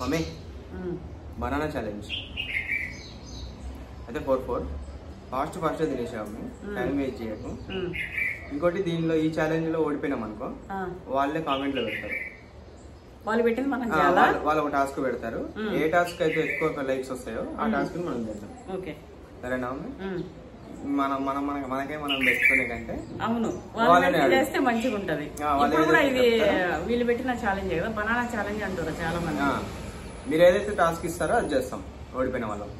Mummy banana challenge అయితే 4-4 fast తినేసాము, time waste చేయకు. ఇంకోటి దీనిలో ఈ ఛాలెంజ్ లో ఓడిపోయినాం అనుకో వాళ్ళే కామెంట్ లో పెడతారు, వాళ్ళు పెట్టింది మనం వాళ్ళు ఒక టాస్క్ పెడతారు. ఏ టాస్క్ అయితే ఎక్కువ లైక్స్ వస్తాయో ఆ టాస్క్ మనం చేద్దాం. సరేనా మనకే మనం పెట్టుకునే కంటే అవును చేస్తే మంచిగా ఉంటది. ఇది వీళ్ళు పెట్టిన ఛాలెంజ్ కదా, బనానా ఛాలెంజ్ అంటారు చాలా మంది. మీరు ఏదైతే టాస్క్ ఇస్తారో అది చేస్తాం ఓడిపోయిన వాళ్ళం.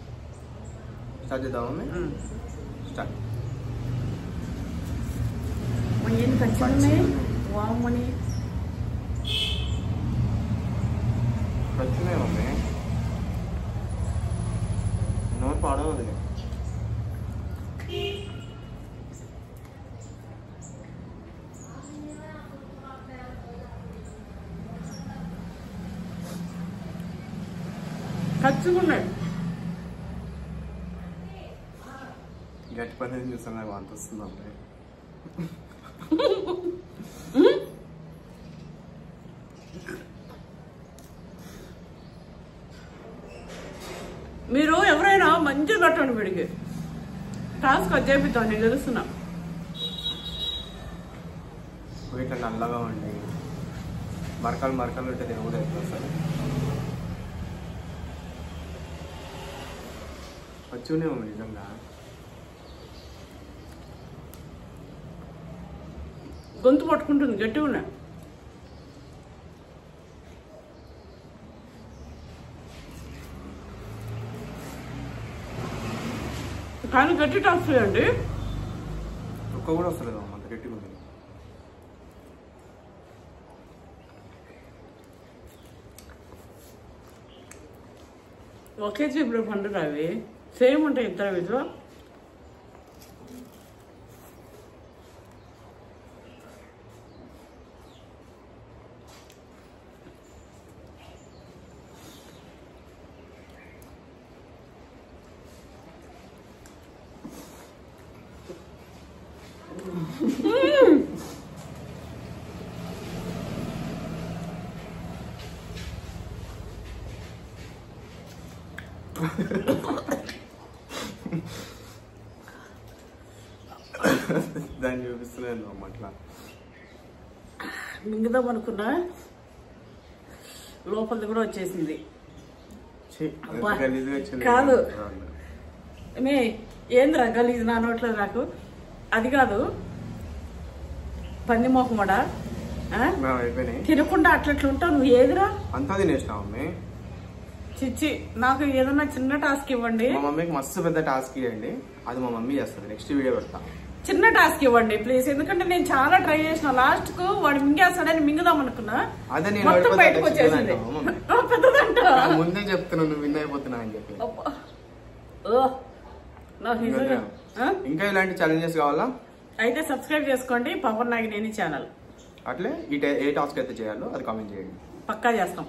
స్టార్ట్ చేద్దాం. స్టార్ట్. వచ్చినాయి మమ్మీ, నోరు పాడవద్దు. ఖర్చుకున్నాడు గట్టి పని చూస్తున్నా అంత వస్తుందా? మీరు ఎవరైనా మంచిగా కట్టండి వీడికి, టాస్క్ చేపిస్తాను. నేను తెలుస్తున్నా ఇట్లా నల్లగా ఉండి మరకలు ఉంటే దేవుడు అయిపోతారు. వచ్చునే నిజంగా గొంతు పట్టుకుంటుంది గట్టిగా ఉన్నా. కానీ గట్టి టాస్క్ చేయండి. ఒక్క కూడా వస్తలేదు అంత గట్టిగా ఉంది. ఒకే చీపురు పండుగ అవి సేమ్ ఉంటాయి ఇద్దరు వీటిలో. దాన్ని చూపిస్తున్నాను అట్లా మింగుదాం అనుకున్నా, లోపలిది కూడా వచ్చేసింది. కాదు మే ఏంద్రా గలీజ్ నా నోట్లో నాకు. అది కాదు పంది మొహమడా, తినకుండా అట్లట్లు ఉంటావు నువ్వు. ఏదిరా అంతా తినేసినావు మమ్మీ? చిచ్చి, నాకు ఏదన్నా చిన్న టాస్క్ ఇవ్వండి. మా మమ్మీకి మస్తు పెద్ద టాస్క్ ఇవ్వండి, అది మా మమ్మీ చేస్తుంది. నెక్స్ట్ వీడియో పెడతా. చిన్న టాస్క్ ఇవ్వండి ప్లీజ్, ఎందుకంటే నేను చాలా ట్రై చేసిన. లాస్ట్ కు వాడు మింగేస్తాడని మింగుదాం అనుకున్నా, మొత్తం బయటకు వచ్చేసింది. పెద్దదంట ముందే చెప్తున్నాను నువ్వు విన్ అయిపోతున్నా అని చెప్పి. ఇంకా ఇలాంటి ఛాలెంజెస్ కావాలా అయితే సబ్స్క్రైబ్ చేసుకోండి పవన్ నాగినేని ఛానల్. అట్లే ఏ టాస్క్ అయితే చేయాలో అది కామెంట్ చేయండి, పక్కా చేస్తాం.